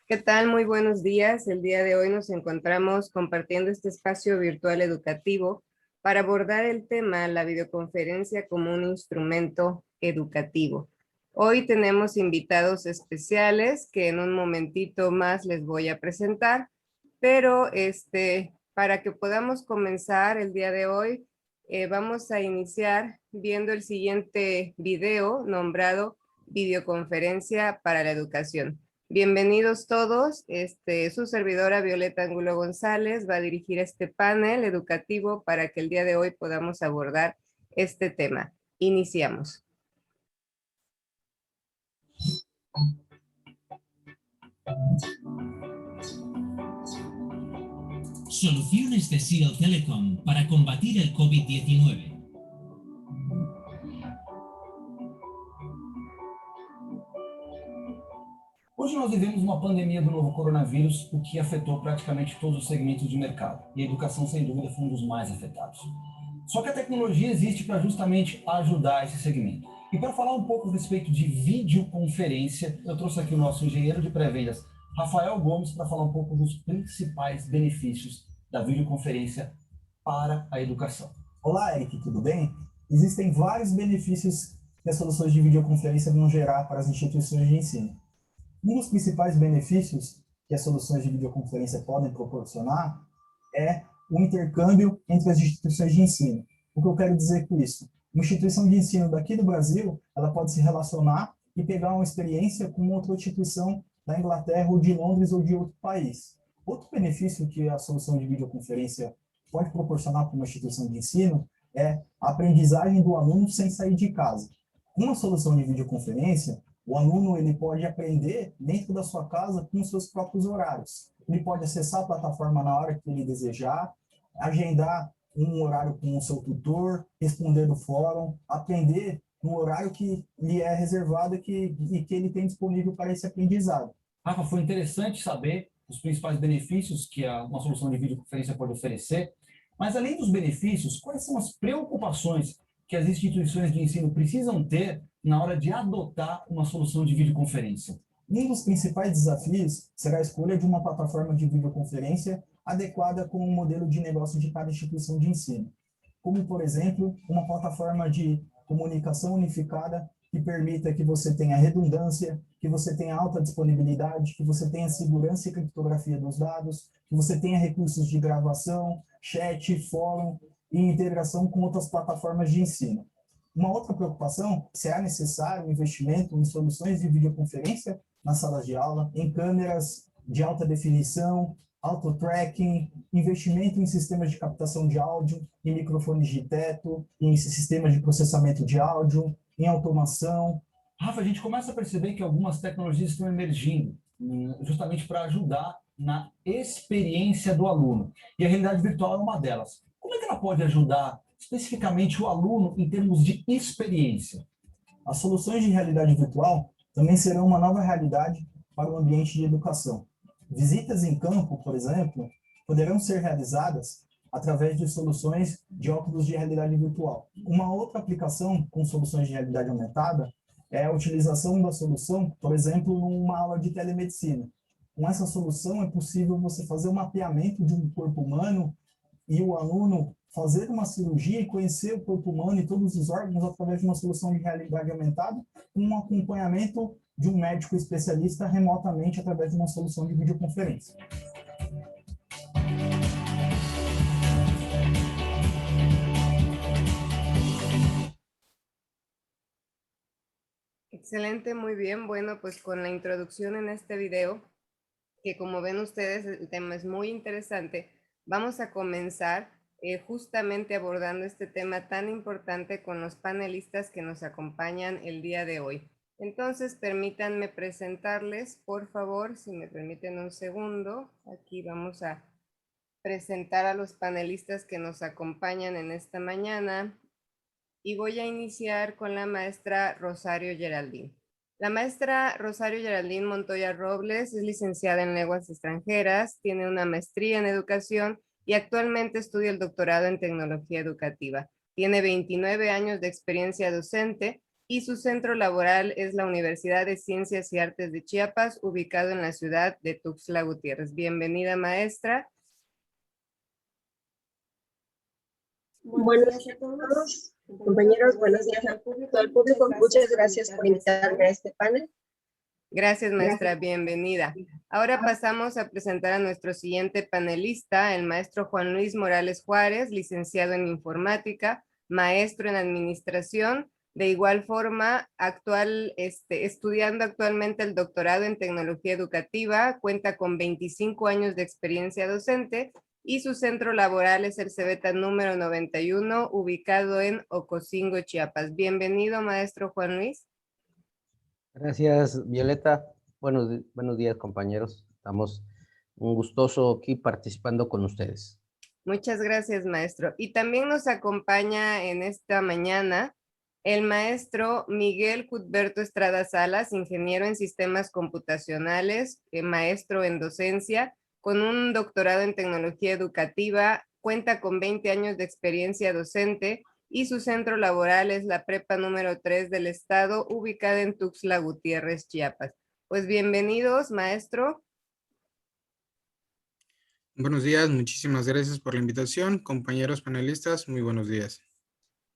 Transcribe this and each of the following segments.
¿Qué tal? Muy buenos días. El día de hoy nos encontramos compartiendo este espacio virtual educativo para abordar el tema la videoconferencia como un instrumento educativo. Hoy tenemos invitados especiales que en un momentito más les voy a presentar, pero para que podamos comenzar el día de hoy, vamos a iniciar viendo el siguiente video nombrado Videoconferencia para la Educación. Bienvenidos todos. Su servidora Violeta Angulo González va a dirigir este panel educativo para que el día de hoy podamos abordar este tema. Iniciamos. Soluciones de Seal Telecom para combatir el COVID-19. Hoje nós vivemos uma pandemia do novo coronavírus, o que afetou praticamente todos os segmentos de mercado. E a educação, sem dúvida, foi um dos mais afetados. Só que a tecnologia existe para justamente ajudar esse segmento. E para falar um pouco a respeito de videoconferência, eu trouxe aqui o nosso engenheiro de pré-vendas, Rafael Gomes, para falar um pouco dos principais benefícios da videoconferência para a educação. Olá, Eric, tudo bem? Existem vários benefícios que as soluções de videoconferência vão gerar para as instituições de ensino. Um dos principais benefícios que as soluções de videoconferência podem proporcionar é o intercâmbio entre as instituições de ensino. O que eu quero dizer com isso? Uma instituição de ensino daqui do Brasil, ela pode se relacionar e pegar uma experiência com outra instituição da Inglaterra ou de Londres ou de outro país. Outro benefício que a solução de videoconferência pode proporcionar para uma instituição de ensino é a aprendizagem do aluno sem sair de casa. Com uma solução de videoconferência, o aluno ele pode aprender dentro da sua casa com os seus próprios horários. Ele pode acessar a plataforma na hora que ele desejar, agendar um horário com o seu tutor, responder no fórum, aprender no horário que lhe é reservado e que ele tem disponível para esse aprendizado. Rafa, foi interessante saber os principais benefícios que uma solução de videoconferência pode oferecer, mas além dos benefícios, quais são as preocupações que as instituições de ensino precisam ter na hora de adotar uma solução de videoconferência? Um dos principais desafios será a escolha de uma plataforma de videoconferência adequada com o modelo de negócio de cada instituição de ensino, como, por exemplo, uma plataforma de comunicação unificada que permita que você tenha redundância, que você tenha alta disponibilidade, que você tenha segurança e criptografia dos dados, que você tenha recursos de gravação, chat, fórum e integração com outras plataformas de ensino. Uma outra preocupação, será necessário um investimento em soluções de videoconferência nas salas de aula, em câmeras de alta definição, auto-tracking, investimento em sistemas de captação de áudio, em microfones de teto, em sistemas de processamento de áudio, em automação. Rafa, a gente começa a perceber que algumas tecnologias estão emergindo, justamente para ajudar na experiência do aluno. E a realidade virtual é uma delas. Como é que ela pode ajudar especificamente o aluno em termos de experiência? As soluções de realidade virtual também serão uma nova realidade para o ambiente de educação. Visitas em campo, por exemplo, poderão ser realizadas através de soluções de óculos de realidade virtual. Uma outra aplicação com soluções de realidade aumentada é a utilização da solução, por exemplo, numa aula de telemedicina. Com essa solução é possível você fazer um mapeamento de um corpo humano e o aluno fazer uma cirurgia e conhecer o corpo humano e todos os órgãos através de uma solução de realidade aumentada, com um acompanhamento de um médico especialista remotamente através de uma solução de videoconferência. Excelente, muy bien. Bueno, pues con la introducción en este video, que como ven ustedes, el tema es muy interesante, vamos a comenzar justamente abordando este tema tan importante con los panelistas que nos acompañan el día de hoy. Entonces, permítanme presentarles, por favor, si me permiten un segundo. Aquí vamos a presentar a los panelistas que nos acompañan en esta mañana. Y voy a iniciar con la maestra Rosario Geraldín. La maestra Rosario Geraldín Montoya Robles es licenciada en lenguas extranjeras, tiene una maestría en educación y actualmente estudia el doctorado en tecnología educativa. Tiene 29 años de experiencia docente y su centro laboral es la Universidad de Ciencias y Artes de Chiapas, ubicado en la ciudad de Tuxtla Gutiérrez. Bienvenida, maestra. Buenos días a todos, compañeros, buenos días a todo el público. Muchas gracias por invitarme a este panel. Gracias, maestra. Bienvenida. Ahora pasamos a presentar a nuestro siguiente panelista, el maestro Juan Luis Morales Juárez, licenciado en informática, maestro en administración, de igual forma, estudiando actualmente el doctorado en tecnología educativa, cuenta con 25 años de experiencia docente y su centro laboral es el Cebeta número 91, ubicado en Ocosingo, Chiapas. Bienvenido, maestro Juan Luis. Gracias, Violeta. Buenos días, compañeros. Estamos un gustoso aquí participando con ustedes. Muchas gracias, maestro. Y también nos acompaña en esta mañana el maestro Miguel Cuthberto Estrada Salas, ingeniero en sistemas computacionales, maestro en docencia, con un doctorado en tecnología educativa, cuenta con 20 años de experiencia docente y su centro laboral es la prepa número 3 del estado, ubicada en Tuxtla Gutiérrez, Chiapas. Pues bienvenidos, maestro. Buenos días, muchísimas gracias por la invitación. Compañeros panelistas, muy buenos días.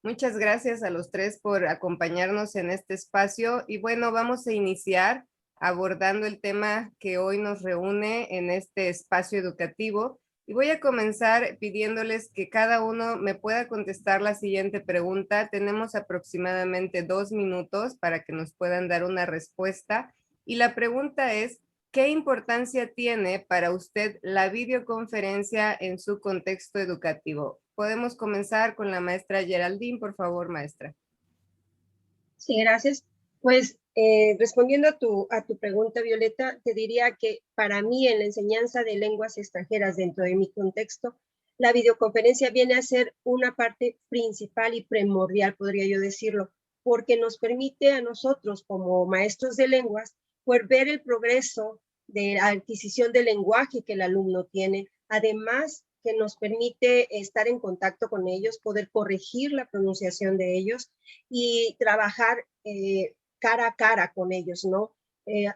Muchas gracias a los tres por acompañarnos en este espacio. Y bueno, vamos a iniciar abordando el tema que hoy nos reúne en este espacio educativo. Y voy a comenzar pidiéndoles que cada uno me pueda contestar la siguiente pregunta. Tenemos aproximadamente 2 minutos para que nos puedan dar una respuesta. Y la pregunta es, ¿qué importancia tiene para usted la videoconferencia en su contexto educativo? Podemos comenzar con la maestra Geraldine, por favor, maestra. Sí, gracias. Pues respondiendo a tu pregunta, Violeta, te diría que para mí en la enseñanza de lenguas extranjeras dentro de mi contexto, la videoconferencia viene a ser una parte principal y primordial, podría yo decirlo, porque nos permite a nosotros como maestros de lenguas poder ver el progreso de la adquisición del lenguaje que el alumno tiene, además que nos permite estar en contacto con ellos, poder corregir la pronunciación de ellos y trabajar cara a cara con ellos, ¿no?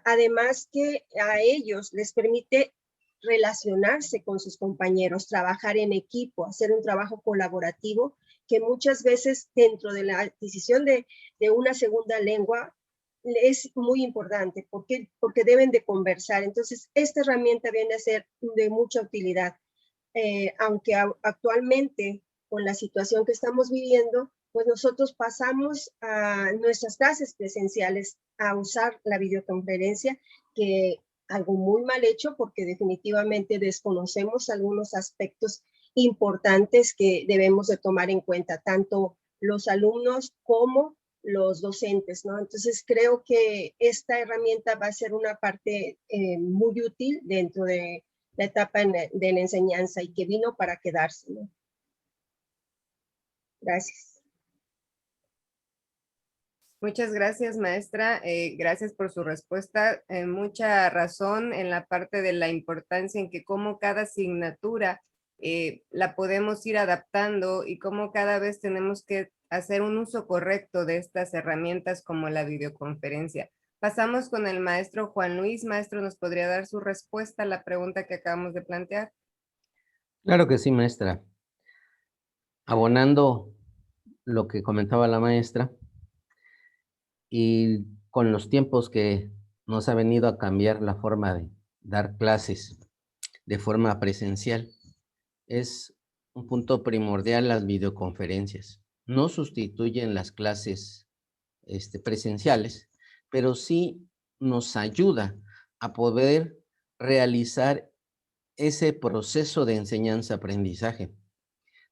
Además que a ellos les permite relacionarse con sus compañeros, trabajar en equipo, hacer un trabajo colaborativo que muchas veces dentro de la adquisición de una segunda lengua es muy importante porque deben de conversar. Entonces, esta herramienta viene a ser de mucha utilidad. Aunque actualmente con la situación que estamos viviendo, pues nosotros pasamos a nuestras clases presenciales a usar la videoconferencia, que algo muy mal hecho porque definitivamente desconocemos algunos aspectos importantes que debemos de tomar en cuenta, tanto los alumnos como los docentes, ¿no? Entonces creo que esta herramienta va a ser una parte muy útil dentro de la etapa de la enseñanza y que vino para quedarse, ¿no? Gracias. Muchas gracias, maestra. Gracias por su respuesta. Mucha razón en la parte de la importancia en que cómo cada asignatura la podemos ir adaptando y cómo cada vez tenemos que hacer un uso correcto de estas herramientas como la videoconferencia. Pasamos con el maestro Juan Luis. Maestro, ¿nos podría dar su respuesta a la pregunta que acabamos de plantear? Claro que sí, maestra. Abonando lo que comentaba la maestra y con los tiempos que nos ha venido a cambiar la forma de dar clases de forma presencial, es un punto primordial las videoconferencias. No sustituyen las clases presenciales, pero sí nos ayuda a poder realizar ese proceso de enseñanza-aprendizaje.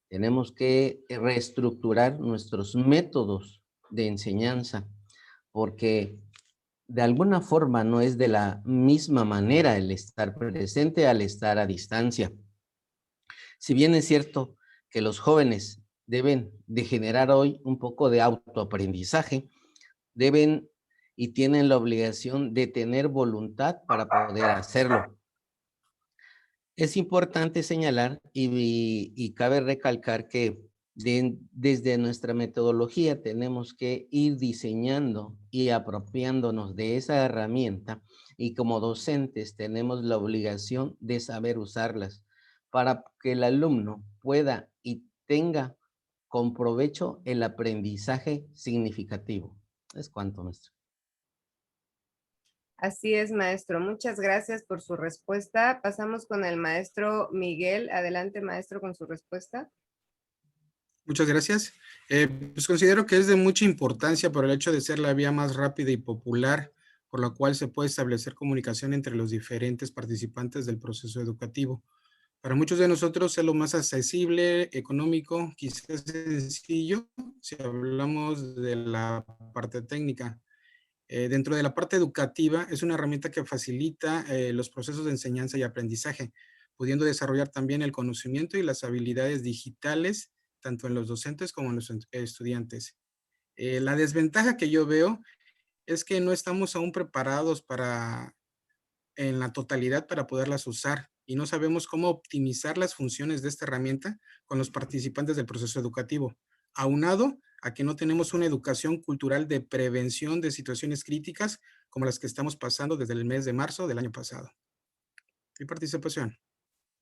Tenemos que reestructurar nuestros métodos de enseñanza, porque de alguna forma no es de la misma manera el estar presente al estar a distancia. Si bien es cierto que los jóvenes deben de generar hoy un poco de autoaprendizaje, deben y tienen la obligación de tener voluntad para poder hacerlo. Es importante señalar y cabe recalcar que Desde nuestra metodología tenemos que ir diseñando y apropiándonos de esa herramienta, y como docentes tenemos la obligación de saber usarlas para que el alumno pueda y tenga con provecho el aprendizaje significativo. Es cuanto, maestro. Así es, maestro. Muchas gracias por su respuesta. Pasamos con el maestro Miguel. Adelante, maestro, con su respuesta. Muchas gracias. Pues considero que es de mucha importancia por el hecho de ser la vía más rápida y popular, por la cual se puede establecer comunicación entre los diferentes participantes del proceso educativo. Para muchos de nosotros es lo más accesible, económico, quizás sencillo, si hablamos de la parte técnica. Dentro de la parte educativa, es una herramienta que facilita los procesos de enseñanza y aprendizaje, pudiendo desarrollar también el conocimiento y las habilidades digitales, tanto en los docentes como en los estudiantes. La desventaja que yo veo es que no estamos aún preparados en la totalidad para poderlas usar, y no sabemos cómo optimizar las funciones de esta herramienta con los participantes del proceso educativo, aunado a que no tenemos una educación cultural de prevención de situaciones críticas como las que estamos pasando desde el mes de marzo del año pasado. Mi participación.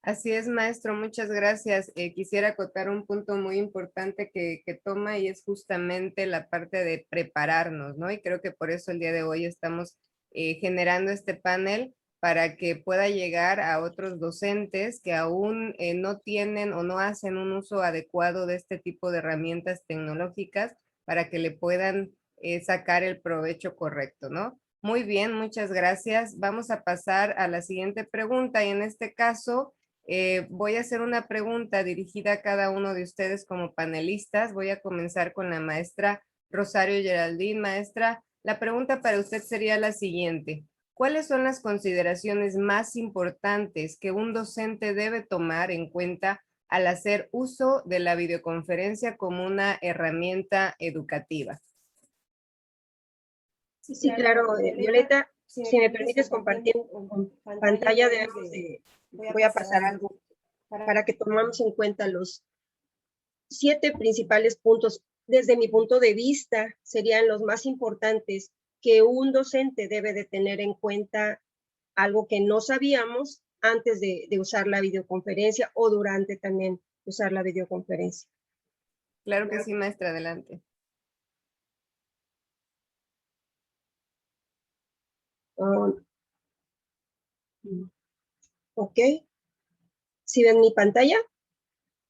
Así es, maestro, muchas gracias. Quisiera acotar un punto muy importante que toma, y es justamente la parte de prepararnos, ¿no? Y creo que por eso el día de hoy estamos generando este panel, para que pueda llegar a otros docentes que aún no tienen o no hacen un uso adecuado de este tipo de herramientas tecnológicas, para que le puedan sacar el provecho correcto, ¿no? Muy bien, muchas gracias. Vamos a pasar a la siguiente pregunta, y en este caso voy a hacer una pregunta dirigida a cada uno de ustedes como panelistas. Voy a comenzar con la maestra Rosario Geraldine. Maestra, la pregunta para usted sería la siguiente: ¿cuáles son las consideraciones más importantes que un docente debe tomar en cuenta al hacer uso de la videoconferencia como una herramienta educativa? Sí, claro, Violeta, si me permites compartir pantalla, voy a pasar algo para que tomemos en cuenta los 7 principales puntos. Desde mi punto de vista, serían los más importantes que un docente debe de tener en cuenta, algo que no sabíamos antes de usar la videoconferencia, o durante también usar la videoconferencia. Claro que sí, maestra, adelante. Ok. ¿Sí ven mi pantalla?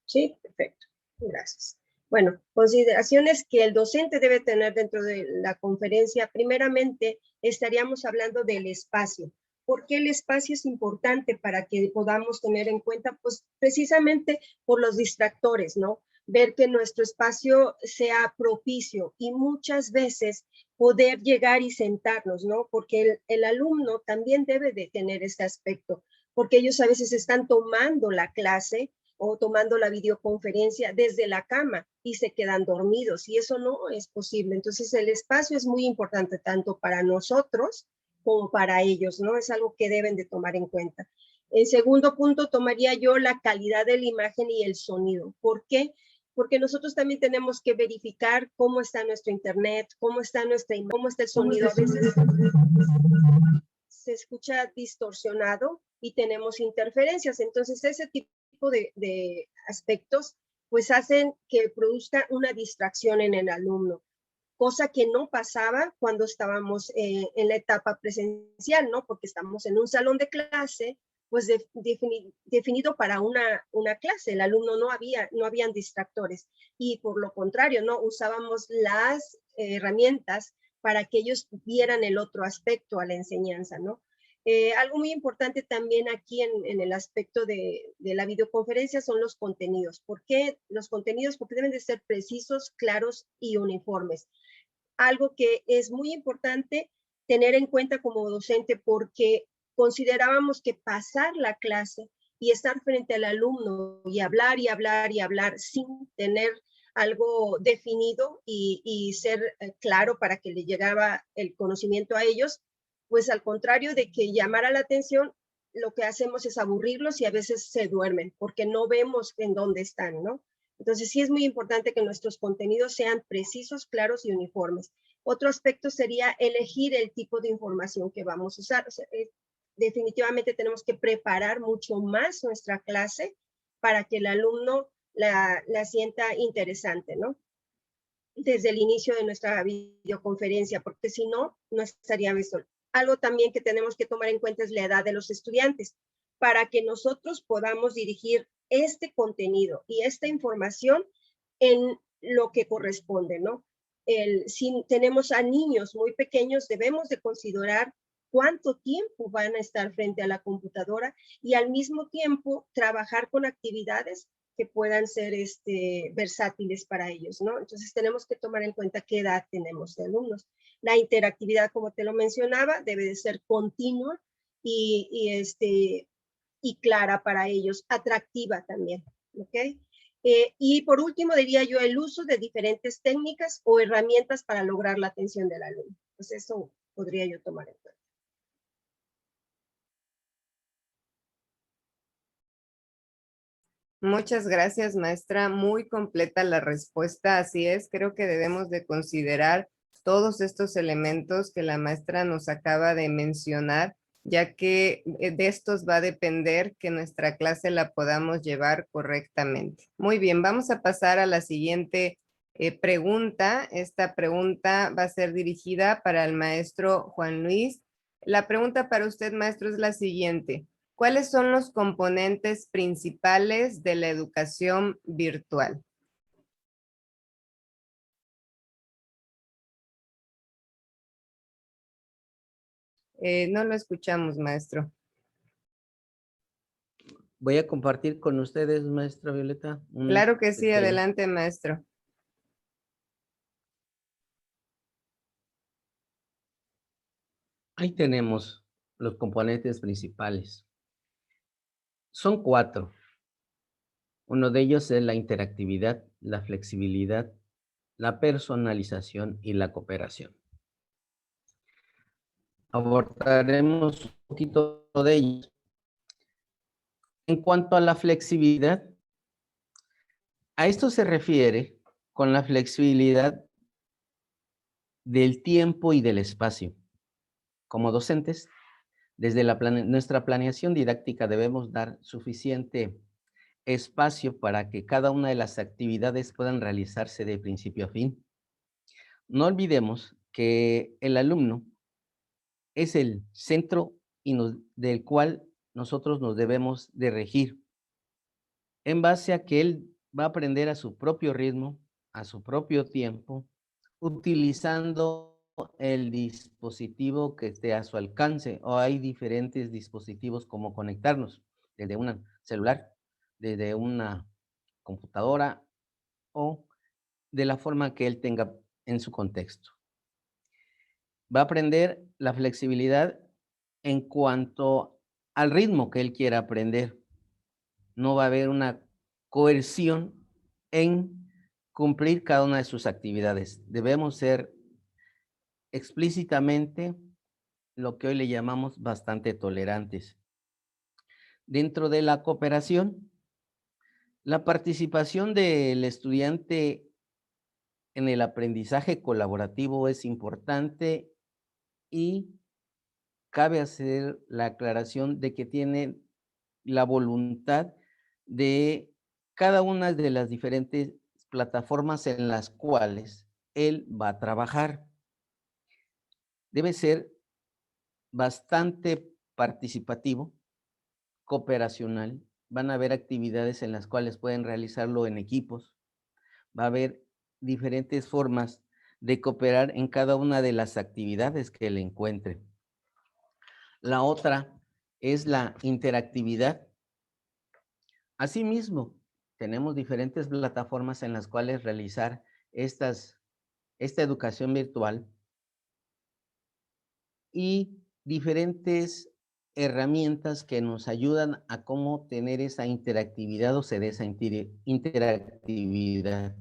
Sí, perfecto. Gracias. Bueno, consideraciones que el docente debe tener dentro de la conferencia. Primeramente, estaríamos hablando del espacio. ¿Por qué el espacio es importante para que podamos tener en cuenta? Pues precisamente por los distractores, ¿no? Ver que nuestro espacio sea propicio, y muchas veces poder llegar y sentarnos, ¿no? Porque el alumno también debe de tener este aspecto, porque ellos a veces están tomando la clase o tomando la videoconferencia desde la cama y se quedan dormidos, y eso no es posible. Entonces el espacio es muy importante tanto para nosotros como para ellos, ¿no? Es algo que deben de tomar en cuenta. En segundo punto, tomaría yo la calidad de la imagen y el sonido. ¿Por qué? Porque nosotros también tenemos que verificar cómo está nuestro internet, cómo está nuestra imagen, cómo está el sonido. A veces se escucha distorsionado y tenemos interferencias. Entonces ese tipo de aspectos pues hacen que produzca una distracción en el alumno, cosa que no pasaba cuando estábamos en la etapa presencial, ¿no? Porque estamos en un salón de clase pues definido para una clase. El alumno no habían distractores, y por lo contrario, ¿no? Usábamos las herramientas para que ellos vieran el otro aspecto a la enseñanza, ¿no? Algo muy importante también aquí en el aspecto de la videoconferencia son los contenidos. ¿Por qué los contenidos? Porque deben de ser precisos, claros y uniformes. Algo que es muy importante tener en cuenta como docente, porque considerábamos que pasar la clase y estar frente al alumno y hablar y hablar y hablar sin tener algo definido y ser claro para que le llegaba el conocimiento a ellos, pues al contrario de que llamara la atención, lo que hacemos es aburrirlos, y a veces se duermen porque no vemos en dónde están, ¿no? Entonces, sí es muy importante que nuestros contenidos sean precisos, claros y uniformes. Otro aspecto sería elegir el tipo de información que vamos a usar. O sea, definitivamente tenemos que preparar mucho más nuestra clase para que el alumno la sienta interesante, ¿no? Desde el inicio de nuestra videoconferencia, porque si no, no estaría visto. Algo también que tenemos que tomar en cuenta es la edad de los estudiantes, para que nosotros podamos dirigir este contenido y esta información en lo que corresponde, ¿no? Si tenemos a niños muy pequeños, debemos de considerar cuánto tiempo van a estar frente a la computadora y al mismo tiempo trabajar con actividades que puedan ser versátiles para ellos, ¿no? Entonces tenemos que tomar en cuenta qué edad tenemos de alumnos. La interactividad, como te lo mencionaba, debe de ser continua y clara para ellos, atractiva también, ¿ok? Y por último, diría yo, el uso de diferentes técnicas o herramientas para lograr la atención del alumno. Pues eso podría yo tomar en cuenta. Muchas gracias, maestra. Muy completa la respuesta. Así es, creo que debemos de considerar todos estos elementos que la maestra nos acaba de mencionar, ya que de estos va a depender que nuestra clase la podamos llevar correctamente. Muy bien, vamos a pasar a la siguiente pregunta. Esta pregunta va a ser dirigida para el maestro Juan Luis. La pregunta para usted, maestro, es la siguiente. ¿Cuáles son los componentes principales de la educación virtual? No lo escuchamos, maestro. Voy a compartir con ustedes, maestra Violeta. Claro que sí, adelante, maestro. Ahí tenemos los componentes principales. Son 4. Uno de ellos es la interactividad, la flexibilidad, la personalización y la cooperación. Abordaremos un poquito de ellos. En cuanto a la flexibilidad, a esto se refiere con la flexibilidad del tiempo y del espacio. Como docentes, desde nuestra planeación didáctica debemos dar suficiente espacio para que cada una de las actividades puedan realizarse de principio a fin. No olvidemos que el alumno es el centro del cual nosotros nos debemos de regir, en base a que él va a aprender a su propio ritmo, a su propio tiempo, utilizando el dispositivo que esté a su alcance, o hay diferentes dispositivos como conectarnos, desde un celular, desde una computadora o de la forma que él tenga en su contexto. Va a aprender la flexibilidad en cuanto al ritmo que él quiera aprender. No va a haber una coerción en cumplir cada una de sus actividades. Debemos ser explícitamente lo que hoy le llamamos bastante tolerantes. Dentro de la cooperación, la participación del estudiante en el aprendizaje colaborativo es importante y cabe hacer la aclaración de que tiene la voluntad de cada una de las diferentes plataformas en las cuales él va a trabajar. Debe ser bastante participativo, cooperacional. Van a haber actividades en las cuales pueden realizarlo en equipos. Va a haber diferentes formas de cooperar en cada una de las actividades que él encuentre. La otra es la interactividad. Asimismo, tenemos diferentes plataformas en las cuales realizar esta educación virtual y diferentes herramientas que nos ayudan a cómo tener esa interactividad o se dé esa interactividad.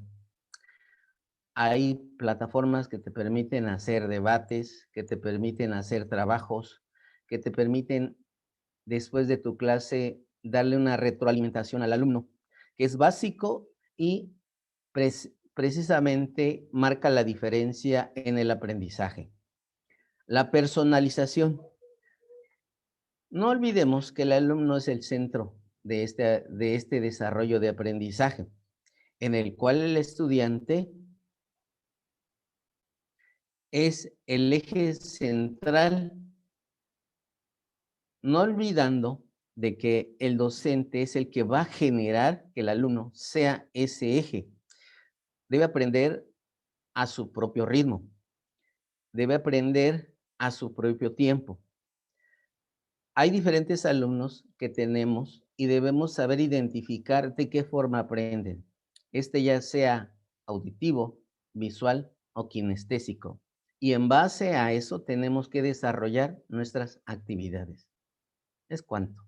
Hay plataformas que te permiten hacer debates, que te permiten hacer trabajos, que te permiten, después de tu clase, darle una retroalimentación al alumno, que es básico y precisamente marca la diferencia en el aprendizaje. La personalización. No olvidemos que el alumno es el centro de este desarrollo de aprendizaje, en el cual el estudiante es el eje central, no olvidando de que el docente es el que va a generar que el alumno sea ese eje. Debe aprender a su propio ritmo, debe aprender a su propio tiempo. Hay diferentes alumnos que tenemos y debemos saber identificar de qué forma aprenden. Ya sea auditivo, visual o kinestésico. Y en base a eso tenemos que desarrollar nuestras actividades. Es cuanto.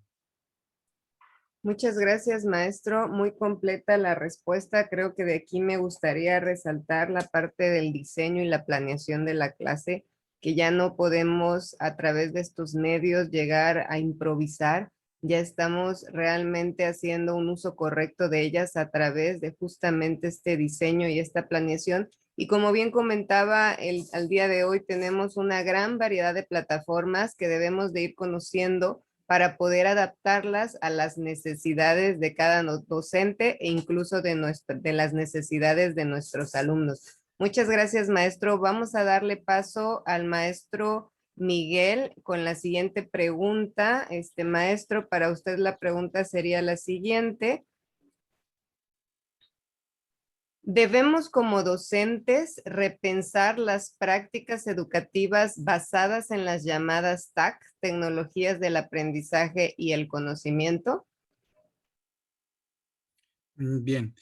Muchas gracias, maestro. Muy completa la respuesta. Creo que de aquí me gustaría resaltar la parte del diseño y la planeación de la clase, que ya no podemos a través de estos medios llegar a improvisar. Ya estamos realmente haciendo un uso correcto de ellas a través de justamente este diseño y esta planeación. Y como bien comentaba, al día de hoy tenemos una gran variedad de plataformas que debemos de ir conociendo para poder adaptarlas a las necesidades de cada docente e incluso de las necesidades de nuestros alumnos. Muchas gracias, maestro. Vamos a darle paso al maestro Miguel con la siguiente pregunta. Maestro, para usted la pregunta sería la siguiente. ¿Debemos como docentes repensar las prácticas educativas basadas en las llamadas TAC, tecnologías del aprendizaje y el conocimiento? Bien,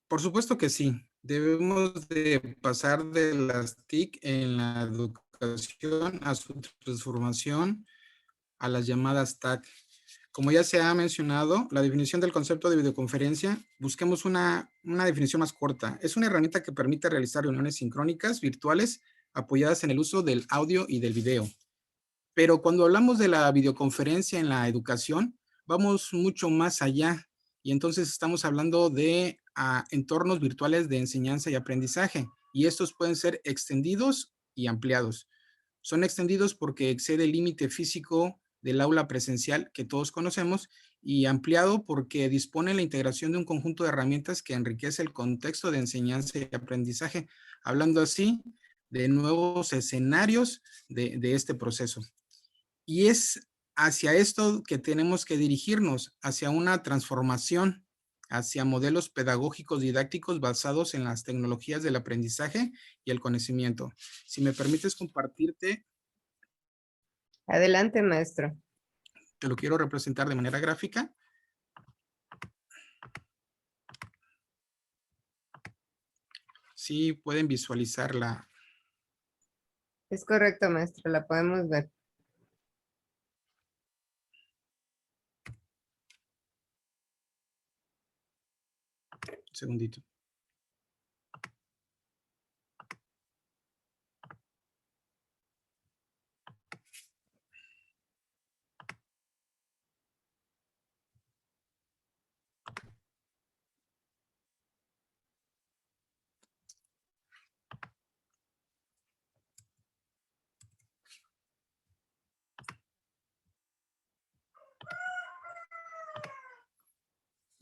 por supuesto que sí. Debemos de pasar de las TIC en la educación a su transformación a las llamadas TAC. Como ya se ha mencionado, la definición del concepto de videoconferencia, busquemos una definición más corta. Es una herramienta que permite realizar reuniones sincrónicas virtuales apoyadas en el uso del audio y del video. Pero cuando hablamos de la videoconferencia en la educación, vamos mucho más allá. Y entonces estamos hablando de entornos virtuales de enseñanza y aprendizaje. Y estos pueden ser extendidos y ampliados. Son extendidos porque excede el límite físico del aula presencial que todos conocemos y ampliado porque dispone la integración de un conjunto de herramientas que enriquece el contexto de enseñanza y aprendizaje, hablando así de nuevos escenarios de este proceso. Y es hacia esto que tenemos que dirigirnos, hacia una transformación, hacia modelos pedagógicos didácticos basados en las tecnologías del aprendizaje y el conocimiento. Si me permites compartirte. Adelante, maestro. Te lo quiero representar de manera gráfica. Sí, pueden visualizarla. Es correcto, maestro, la podemos ver. Un segundito.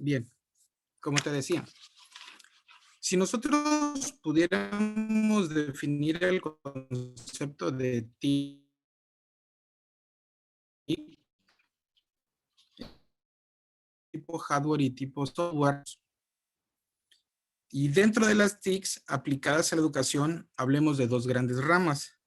Bien, como te decía, si nosotros pudiéramos definir el concepto de TIC, tipo hardware y tipo software, y dentro de las TICs aplicadas a la educación, hablemos de dos grandes ramas.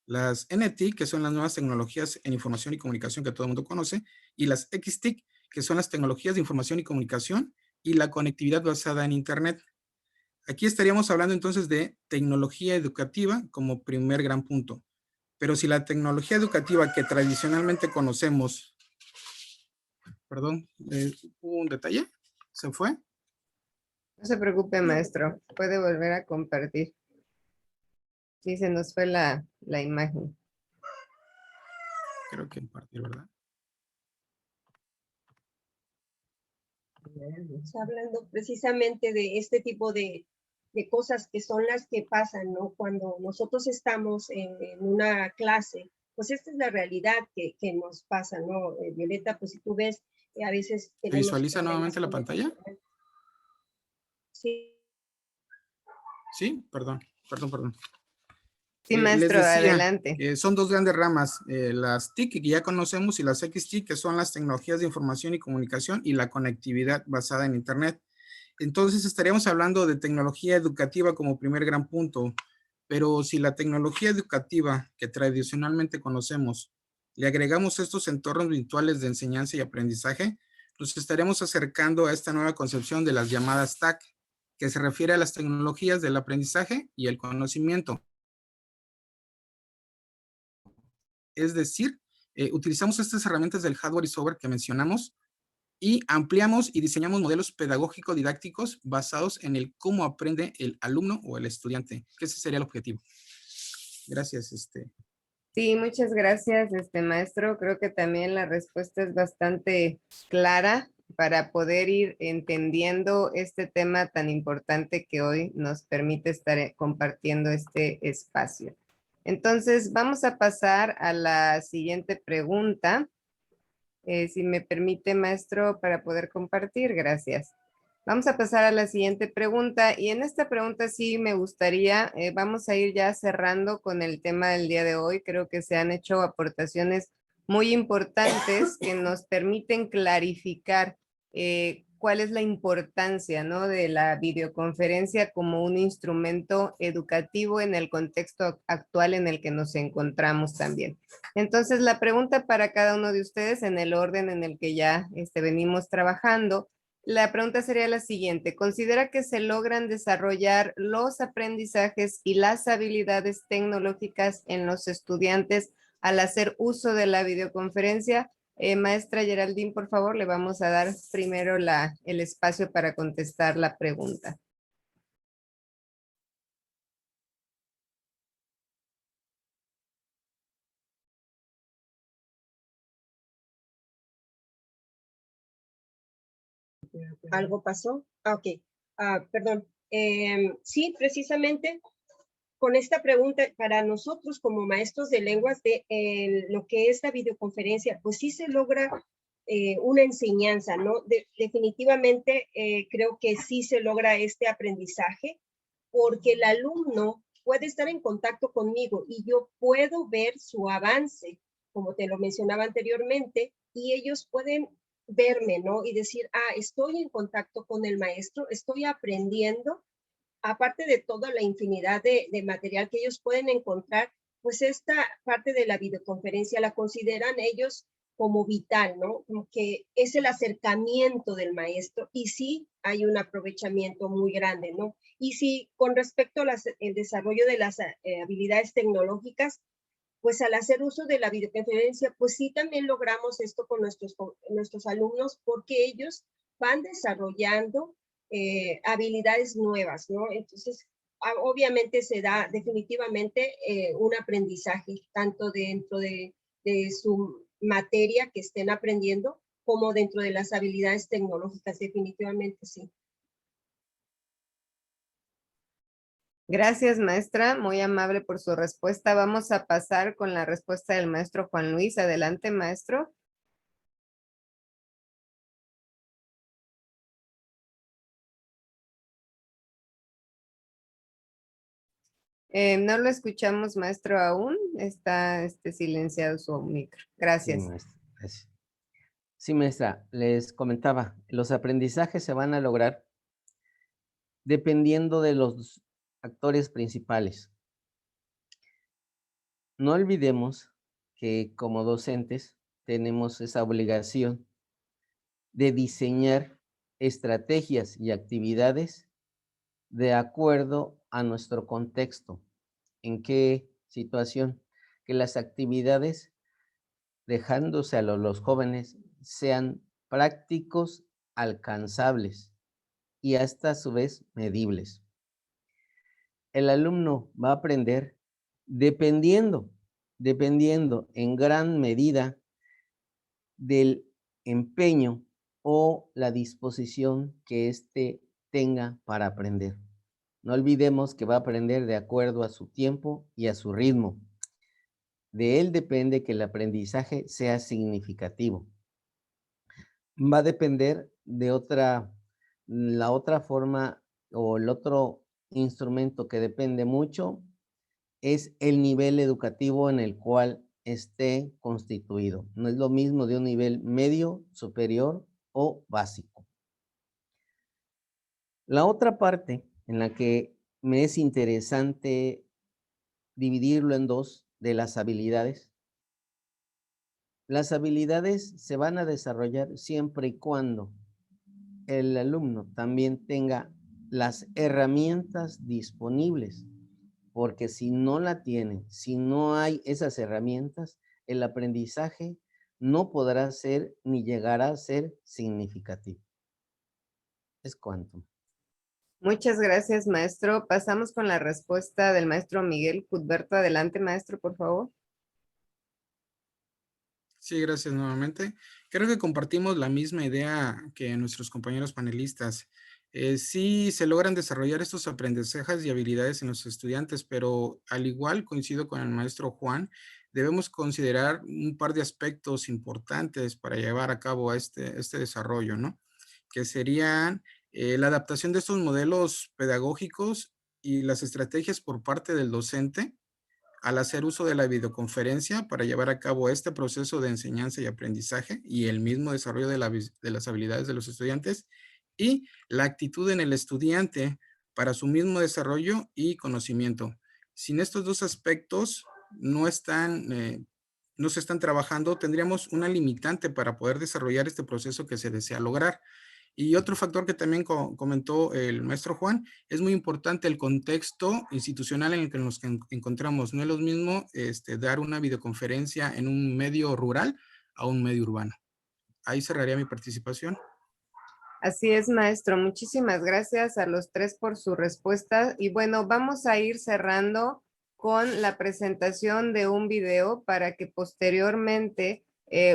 Las NTIC, que son las nuevas tecnologías en información y comunicación que todo el mundo conoce, y las XTIC, que son las tecnologías de información y comunicación y la conectividad basada en Internet. Aquí estaríamos hablando entonces de tecnología educativa como primer gran punto. Pero si la tecnología educativa que tradicionalmente conocemos, perdón, ¿hubo un detalle? ¿Se fue? No se preocupe, maestro. Puede volver a compartir. Sí, se nos fue la imagen. Creo que compartir, ¿verdad? Está hablando precisamente de este tipo de cosas que son las que pasan, ¿no? Cuando nosotros estamos en una clase, pues esta es la realidad que nos pasa, ¿no? Violeta, pues si tú ves, a veces ¿Se tenemos visualiza problemas nuevamente la con pantalla? Sí. Sí, perdón. Sí, Les maestro, decía, adelante. son dos grandes ramas, las TIC que ya conocemos y las XTIC, que son las tecnologías de información y comunicación y la conectividad basada en Internet. Entonces estaríamos hablando de tecnología educativa como primer gran punto, pero si la tecnología educativa que tradicionalmente conocemos, le agregamos estos entornos virtuales de enseñanza y aprendizaje, nos estaremos acercando a esta nueva concepción de las llamadas TAC, que se refiere a las tecnologías del aprendizaje y el conocimiento. Es decir, utilizamos estas herramientas del hardware y software que mencionamos y ampliamos y diseñamos modelos pedagógico-didácticos basados en el cómo aprende el alumno o el estudiante, que ese sería el objetivo. Gracias. Sí, muchas gracias, maestro. Creo que también la respuesta es bastante clara para poder ir entendiendo este tema tan importante que hoy nos permite estar compartiendo este espacio. Entonces, vamos a pasar a la siguiente pregunta. Si me permite, maestro, para poder compartir. Gracias. Vamos a pasar a la siguiente pregunta y en esta pregunta sí me gustaría, vamos a ir ya cerrando con el tema del día de hoy. Creo que se han hecho aportaciones muy importantes que nos permiten clarificar cuál es la importancia, ¿no?, de la videoconferencia como un instrumento educativo en el contexto actual en el que nos encontramos también. Entonces, la pregunta para cada uno de ustedes en el orden en el que ya venimos trabajando. La pregunta sería la siguiente. ¿Considera que se logran desarrollar los aprendizajes y las habilidades tecnológicas en los estudiantes al hacer uso de la videoconferencia? Maestra Geraldine, por favor, le vamos a dar primero el espacio para contestar la pregunta. ¿Algo pasó? Ok, perdón. Sí, precisamente con esta pregunta, para nosotros como maestros de lenguas, lo que es la videoconferencia, pues sí se logra una enseñanza, ¿no? Definitivamente creo que sí se logra este aprendizaje, porque el alumno puede estar en contacto conmigo y yo puedo ver su avance, como te lo mencionaba anteriormente, y ellos pueden verme, ¿no? Y decir, estoy en contacto con el maestro, estoy aprendiendo, aparte de toda la infinidad de material que ellos pueden encontrar, pues esta parte de la videoconferencia la consideran ellos como vital, ¿no? Como que es el acercamiento del maestro y sí hay un aprovechamiento muy grande, ¿no? Y sí, con respecto al desarrollo de las habilidades tecnológicas, pues al hacer uso de la videoconferencia, pues sí también logramos esto con nuestros alumnos porque ellos van desarrollando habilidades nuevas, ¿no? Entonces, obviamente se da definitivamente un aprendizaje, tanto dentro de su materia que estén aprendiendo, como dentro de las habilidades tecnológicas, definitivamente sí. Gracias, maestra. Muy amable por su respuesta. Vamos a pasar con la respuesta del maestro Juan Luis. Adelante, maestro. No lo escuchamos, maestro, aún. Está silenciado su micro. Gracias. Sí, maestra. Gracias. Sí, maestra, les comentaba, los aprendizajes se van a lograr dependiendo de los actores principales. No olvidemos que como docentes tenemos esa obligación de diseñar estrategias y actividades de acuerdo a nuestro contexto. ¿En qué situación? Que las actividades, dejándose a los jóvenes, sean prácticos, alcanzables y hasta a su vez medibles. El alumno va a aprender dependiendo en gran medida del empeño o la disposición que éste tenga para aprender. No olvidemos que va a aprender de acuerdo a su tiempo y a su ritmo. De él depende que el aprendizaje sea significativo. Va a depender de la otra forma o el otro instrumento que depende mucho es el nivel educativo en el cual esté constituido. No es lo mismo de un nivel medio, superior o básico. La otra parte en la que me es interesante dividirlo en dos, de las habilidades. Las habilidades se van a desarrollar siempre y cuando el alumno también tenga las herramientas disponibles, porque si no la tiene, si no hay esas herramientas, el aprendizaje no podrá ser ni llegará a ser significativo. Es cuanto. Muchas gracias, maestro. Pasamos con la respuesta del maestro Miguel Cudberto. Adelante, maestro, por favor. Sí, gracias nuevamente. Creo que compartimos la misma idea que nuestros compañeros panelistas. Sí se logran desarrollar estos aprendizajes y habilidades en los estudiantes, pero al igual coincido con el maestro Juan, debemos considerar un par de aspectos importantes para llevar a cabo este desarrollo, ¿no? Que serían la adaptación de estos modelos pedagógicos y las estrategias por parte del docente al hacer uso de la videoconferencia para llevar a cabo este proceso de enseñanza y aprendizaje y el mismo desarrollo de las habilidades de los estudiantes y la actitud en el estudiante para su mismo desarrollo y conocimiento. Sin estos dos aspectos no se están trabajando, tendríamos una limitante para poder desarrollar este proceso que se desea lograr. Y otro factor que también comentó el maestro Juan, es muy importante el contexto institucional en el que nos encontramos. No es lo mismo dar una videoconferencia en un medio rural a un medio urbano. Ahí cerraría mi participación. Así es, maestro. Muchísimas gracias a los tres por su respuesta. Y bueno, vamos a ir cerrando con la presentación de un video para que posteriormente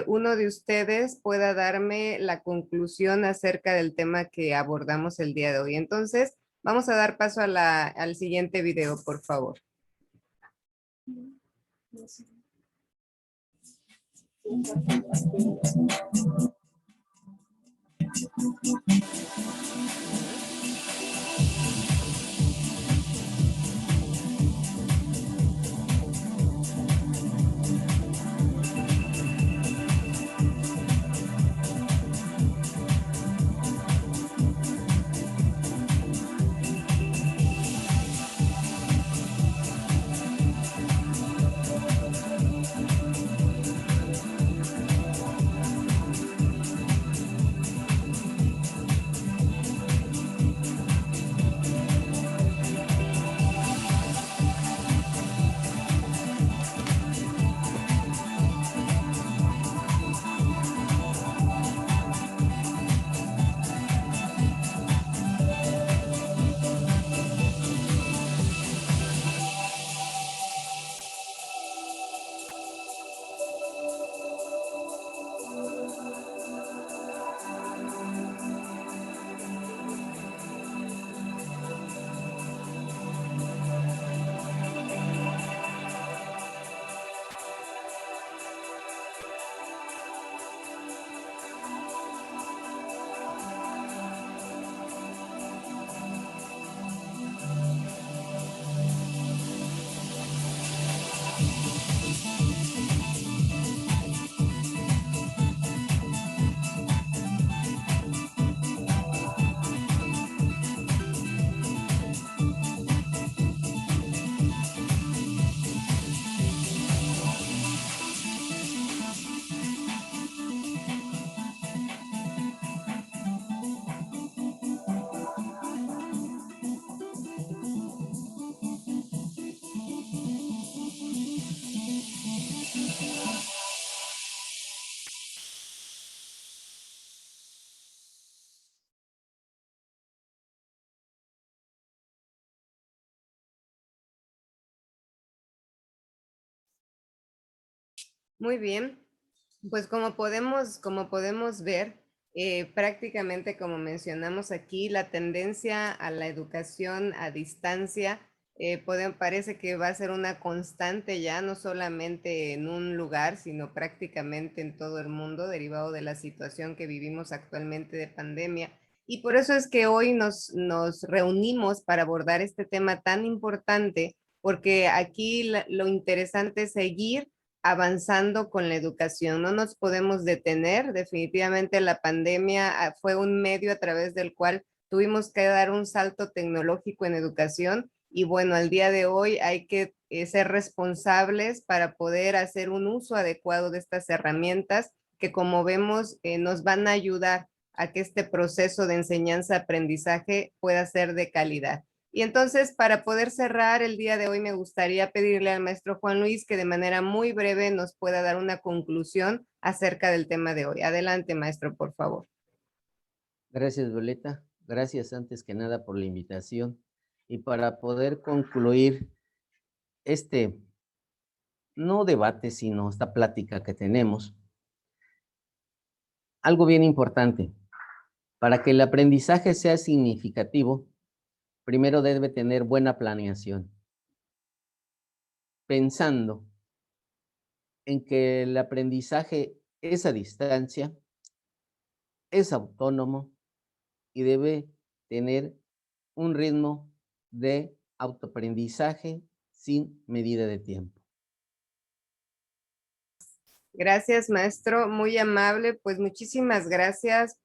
uno de ustedes pueda darme la conclusión acerca del tema que abordamos el día de hoy. Entonces, vamos a dar paso a al siguiente video, por favor. Muy bien, pues como podemos ver, Prácticamente, como mencionamos aquí, la tendencia a la educación a distancia parece que va a ser una constante ya, no solamente en un lugar, sino prácticamente en todo el mundo, derivado de la situación que vivimos actualmente de pandemia. Y por eso es que hoy nos reunimos para abordar este tema tan importante, porque aquí lo interesante es seguir avanzando con la educación. No nos podemos detener. Definitivamente la pandemia fue un medio a través del cual tuvimos que dar un salto tecnológico en educación y bueno, al día de hoy hay que ser responsables para poder hacer un uso adecuado de estas herramientas que, como vemos, nos van a ayudar a que este proceso de enseñanza-aprendizaje pueda ser de calidad. Y entonces, para poder cerrar el día de hoy, me gustaría pedirle al maestro Juan Luis que de manera muy breve nos pueda dar una conclusión acerca del tema de hoy. Adelante, maestro, por favor. Gracias, Violeta. Gracias antes que nada por la invitación. Y para poder concluir este, no debate, sino esta plática que tenemos, algo bien importante. Para que el aprendizaje sea significativo, primero debe tener buena planeación, pensando en que el aprendizaje es a distancia, es autónomo y debe tener un ritmo de autoaprendizaje sin medida de tiempo. Gracias, maestro, muy amable. Pues muchísimas gracias,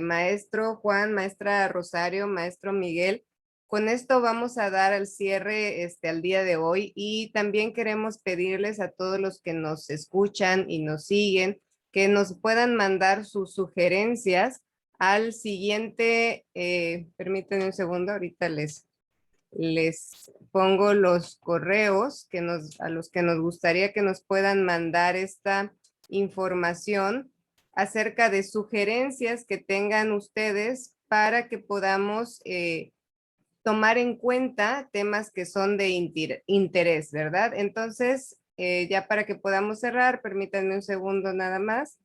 maestro Juan, maestra Rosario, maestro Miguel. Con esto vamos a dar al cierre al día de hoy y también queremos pedirles a todos los que nos escuchan y nos siguen que nos puedan mandar sus sugerencias al siguiente, permítanme un segundo, ahorita les pongo los correos a los que nos gustaría que nos puedan mandar esta información acerca de sugerencias que tengan ustedes para que podamos tomar en cuenta temas que son de interés, ¿verdad? Entonces, ya para que podamos cerrar, permítanme un segundo nada más.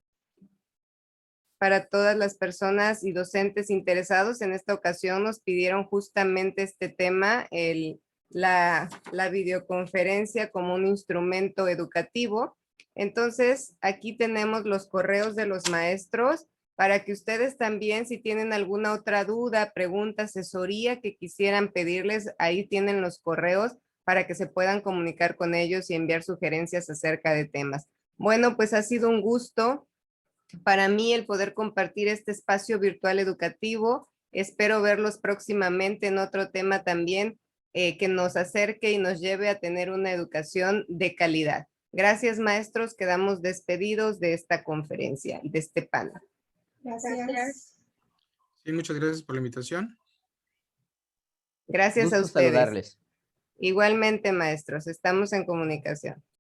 Para todas las personas y docentes interesados, en esta ocasión nos pidieron justamente este tema, la videoconferencia como un instrumento educativo. Entonces, aquí tenemos los correos de los maestros para que ustedes también, si tienen alguna otra duda, pregunta, asesoría que quisieran pedirles, ahí tienen los correos para que se puedan comunicar con ellos y enviar sugerencias acerca de temas. Bueno, pues ha sido un gusto para mí el poder compartir este espacio virtual educativo. Espero verlos próximamente en otro tema también que nos acerque y nos lleve a tener una educación de calidad. Gracias, maestros. Quedamos despedidos de esta conferencia y de este panel. Gracias. Sí, muchas gracias por la invitación. Gracias a Gusto ustedes. saludarles. Igualmente, maestros. Estamos en comunicación.